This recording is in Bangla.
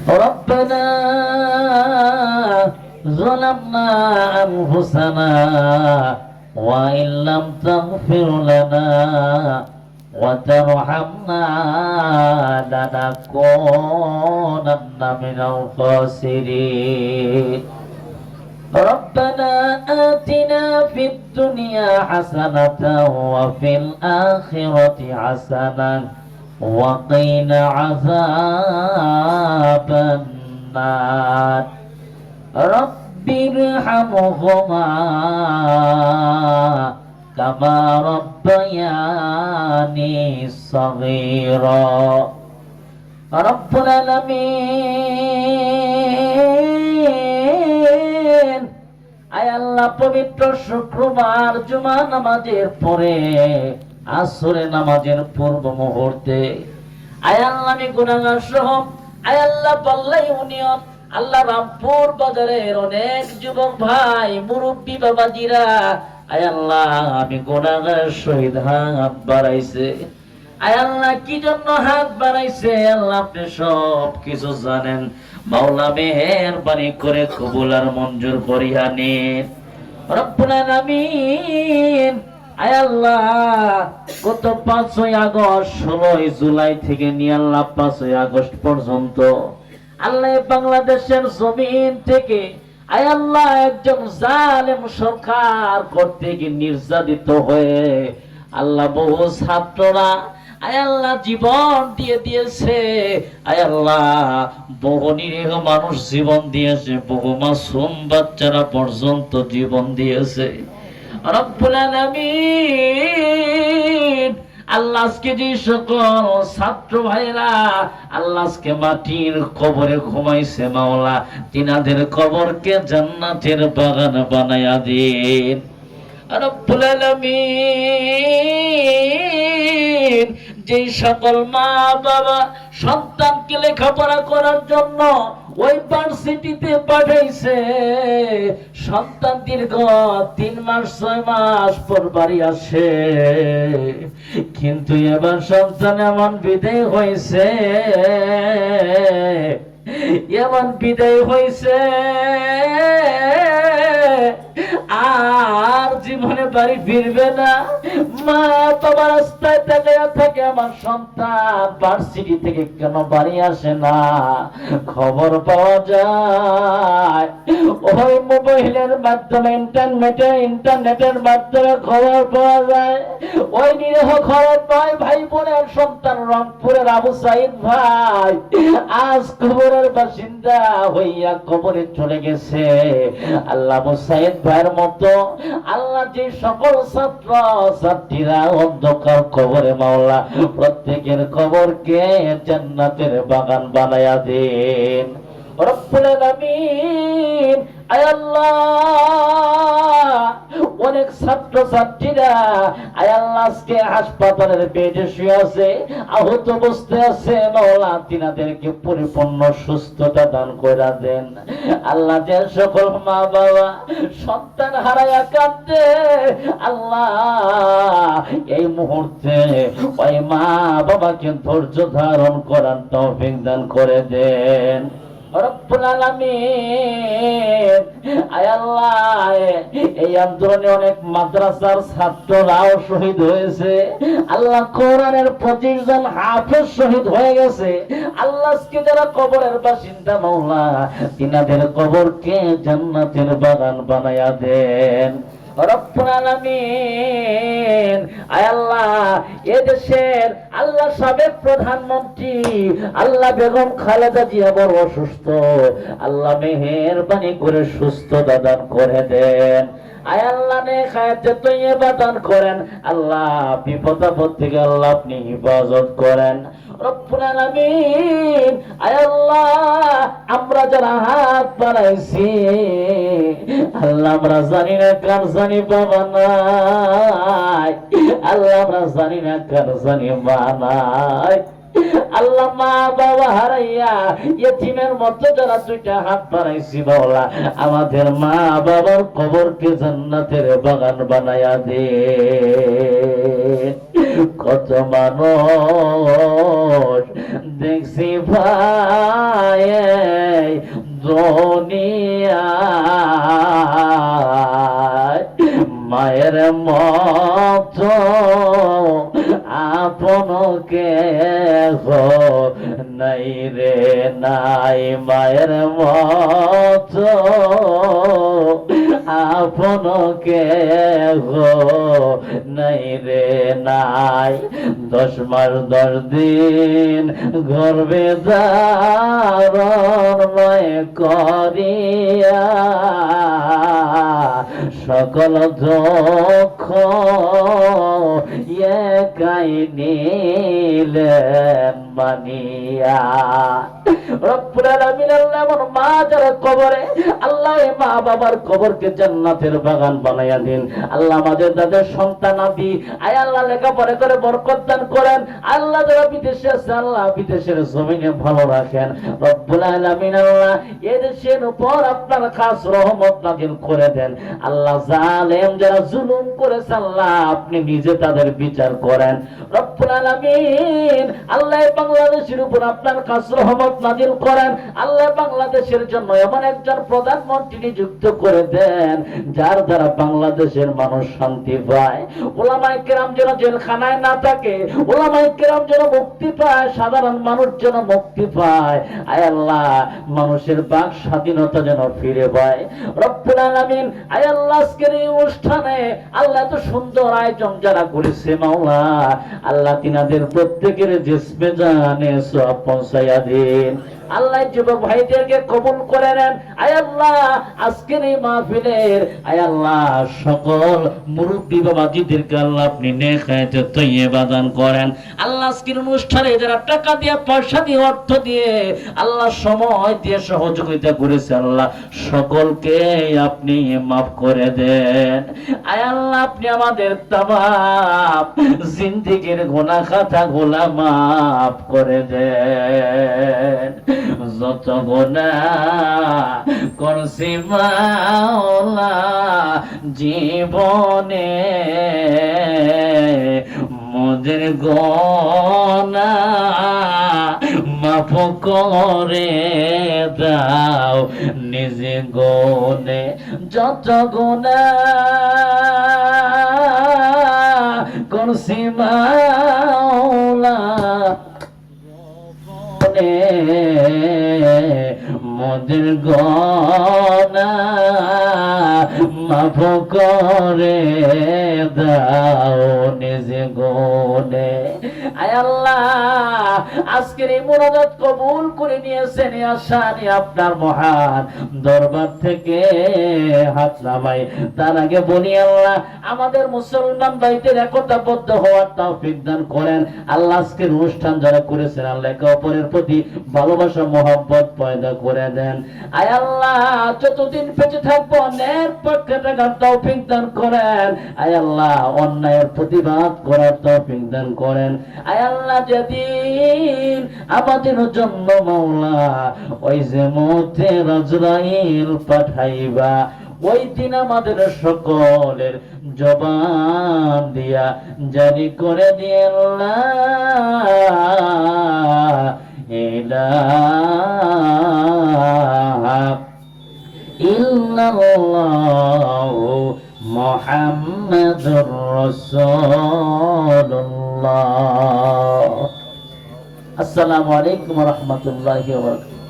ربنا ظلمنا أنفسنا وإن لم تغفر لنا وترحمنا لنكونن من الخاسرين ربنا آتنا في الدنيا حسنة وفي الآخرة حسنة وقنا عذاب النار رب ارحمهما كما ربياني صغيرا رب العالمين আয় আল্লাহ পবিত্র শুক্রবার জুমা নামাজের পরে আসরে নামাজের পূর্ব মুহূর্তে আয় আল্লাহ আমি গুনাহগার সহ আয় আল্লাহ পাল্লাই ইউনিয়ন আল্লাহ রামপুর বাজারের অনেক যুবক ভাই মুরব্বী বাবাজিরা আয় আল্লাহ আমি গুনাহগার সহিত হাত বাড়াইছে আয় আল্লাহ কি জন্য হাত বাড়াইছে আল্লাহ আপনি সব কিছু জানেন মাওলা মেহেরবানি করে কবুল আর মঞ্জুর করিয়া নিন রব্বুল আলামিন আয় আল্লাহ গত 5ই আগস্ট 16ই জুলাই থেকে নিয়ে আল্লাহ 5ই আগস্ট পর্যন্ত আল্লাহ বাংলাদেশের জমিন থেকে আয় আল্লাহ একজন জালেম সরকার কর্তৃক নির্যাতিত হয়ে আল্লাহ বহু ছাত্ররা আয় আল্লাহ জীবন দিয়ে দিয়েছে আয় আল্লাহ বহু নিরীহ মানুষ জীবন দিয়েছে বহু মাসুম বাচ্চারা পর্যন্ত জীবন দিয়েছে রব্বুল আলামিন আল্লাহ আজকে যে সকল ছাত্র ভাইরা আল্লাহ আজকে মাটির কবরে ঘুমাইছে মাওলা তিনাদের কবরকে জান্নাতের বাগান বানায়া দিন রব্বুল আলামিন যে সকল মা বাবা সন্তানকে লেখাপড়া করার জন্য ওই ভার্সিটিতে পাঠাইছে সন্তান দীর্ঘ 3 মাস 6 মাস পর বাড়ি আসে কিন্তু এবার সন্তান এমন বিদায় হয়েছে আর জীবনে বাড়ি ফিরবে না মা বাবা রাস্তায় দাঁড়িয়ে থাকে আমার সন্তান ভার্সিটি থেকে কেন বাড়ি আসে না খবর পাওয়া যায় ওই মোবাইলের মাধ্যমে ইন্টারনেটের মাধ্যমে খবর পাওয়া যায় ওই নিরীহ খবর পায় ভাই বোনের সন্তান রংপুরের আবু সাইদ ভাই আজ কবরের বাসিন্দা হইয়া কবরে চলে গেছে আল্লাহ আবু সাইদ ভাইয়ের মতো আল্লাহ যে সকল ছাত্র ছাত্রীরা অন্ধকার কবরে মাওলা প্রত্যেকের কবরকে জান্নাতের বাগান বানায়া দেন রব্বুল আলামিন আয় আল্লাহ অনেক ছাত্র ছাত্রীরা আয় আল্লাহ আজকে হাসপাতালের বেডে শুয়ে আছে আহত অবস্থায় আছে মাওলা তিনাদেরকে পরিপূর্ণ সুস্থতা দান করে দেন আল্লাহ যে সকল মা বাবা সন্তান হারায়া কাঁদে আল্লাহ এই মুহূর্তে ওই মা বাবাকে ধৈর্য ধারণ করার তৌফিক দান করে দেন রব্বুল আলামিন আয় আল্লাহ এই আন্দোলনে অনেক মাদ্রাসার ছাত্ররাও শহীদ হয়েছে আল্লাহ কোরআনের 25 জন হাফেজ শহীদ হয়ে গেছে আল্লাহ আজকে যারা কবরের বাসিন্দা মাওলা তিনাদের কবরকে জান্নাতের বাগান বানায়া দেন রব্বুল আলামিন আয় আল্লাহ এদেশের আল্লাহ সাবেক প্রধানমন্ত্রী আল্লাহ বেগম খালেদা জিয়া বড় অসুস্থ আল্লাহ মেহেরবানি করে সুস্থতা দান করে দেন আয় আল্লাহ নেখায়াতে তৈয়বা দান করেন আল্লাহ বিপদ আপদ থেকে আল্লাহ আপনি হিফাজত করেন রব্বুল আলামিন আয় আল্লাহ আমরা যারা হাত বাড়াইছি আল্লাহ আমরা জানি না কার জানি বাবা নাই আল্লাহ আমরা জানি না কার জানি মা নাই আল্লাহ মা বাবা হারাইয়া ইতিমের মতো যারা দুইটা হাত বাড়াইছি মাওলা আমাদের মা বাবার কবরকে জান্নাতের বাগান বানায়া দে কত মানুষ দেখছি ভাই দুনিয়া মায়ের মতো আপনকে নাই রে নাই, মায়ের মতো আপনকে নাই রে নাই। 10 মাস 10 দিন গর্ভে ধারণ করিয়া সকল দুঃখ একাই নিলেন মানিয়া। রব্বুল আলামিন আল্লাহ আমার মা যারা কবরে, আল্লাহ এই মা বাবার কবরকে জান্নাতের বাগান বানাইয়া দিন। আল্লাহ আমাদের তাদের সন্তানাদি আয় আল্লাহ লেখাপড়া করে বরকত দান করেন। আল্লাহ যারা বিদেশে আছে আল্লাহ বিদেশের জমিনে ভালো রাখেন। রব্বুল আলামিন আল্লাহ এই দেশের উপর আপনার খাস রহমত নাযিল করে দেন। আল্লাহ জালেম যারা জুলুম করেছে আল্লাহ আপনি নিজে তাদের বিচার করেন। রব্বুল আলামিন আল্লাহ বাংলাদেশের উপর আপনার খাস রহমত নাযিল করেন। আল্লাহ বাংলাদেশের জন্য এমন একজন প্রধানমন্ত্রী নিযুক্ত করে দেন যার দ্বারা বাংলাদেশের মানুষ শান্তি পায়। উলামায়ে কেরাম যেন জেলখানায় না থাকে, উলামায়ে কেরাম যেন মুক্তি পায়, সাধারণ মানুষ যেন মুক্তি পায়। আয় আল্লাহ মানুষের বাক স্বাধীনতা যেন ফিরে পায়। রব্বুল আলামিন আয় আল্লাহ আজকের এই অনুষ্ঠানে আল্লাহ এত সুন্দর আয়োজন যারা করেছে মাওলা আল্লাহ তিনাদের প্রত্যেকের জিসমে জানে সওয়াব পৌঁছাইয়া দিন। আল্লাহ যুবক ভাইদেরকে কবুল করে নেন। আয় আল্লাহ আজকের এই মাহফিলের আয় আল্লাহ সকল মুরব্বি বাবাজিদেরকে আল্লাহ আপনি নেক হায়াতে তৈয়বা দান করেন। আল্লাহ আজকের অনুষ্ঠানে যারা টাকা দিয়ে পয়সা দিয়ে অর্থ দিয়ে আল্লাহ সময় দিয়ে সহযোগিতা করেছে আল্লাহ সকলকে আপনি মাফ করে দেন। আয় আল্লাহ আপনি আমাদের তামাম জিন্দেগীর গুনাহ খাতা গুলা মাফ করে দেন। যত গুনাহ করছি মাওলা জীবনে মোদের গুনাহ মাফ করে দাও নিজে গুনে। যত গুনাহ করছি মাওলা মোদের গুনাহ মাফ করে দাও নিজে গুনে। আয় আল্লাহ আজকের এই মুনাজাত কবুল করে নিয়েছেন আশানি আপনার মহান দরবার থেকে হাত নামাই। তার আগে বলি আল্লাহ আমাদের মুসলমান ভাইদের একতাবদ্ধ হওয়ার তৌফিক দান করেন। আল্লাহ আজকের অনুষ্ঠান যারা করেছেন আল্লাহ একে অপরের প্রতি ভালোবাসা মহব্বত পয়দা করে দেন। আয় আল্লাহ যতদিন বেঁচে থাকবো ন্যায়ের পক্ষে থাকার তৌফিক দান করেন। আয় আল্লাহ অন্যায়ের প্রতিবাদ করার তৌফিক দান করেন। আয় আল্লাহ যেদিন আমাদের জন্য মাওলা ওই যে মউতে আজরাইল পাঠাইবা ওই দিন আমাদের সকলের জবান দিয়া জারি করে দিয়ে আল্লাহ ইলাহা ইল্লাল্লাহু মুহাম্মাদুর রাসূলুল্লাহ। আসসালামু আলাইকুম ওয়া রাহমাতুল্লাহি ওয়া বারাকাতুহু।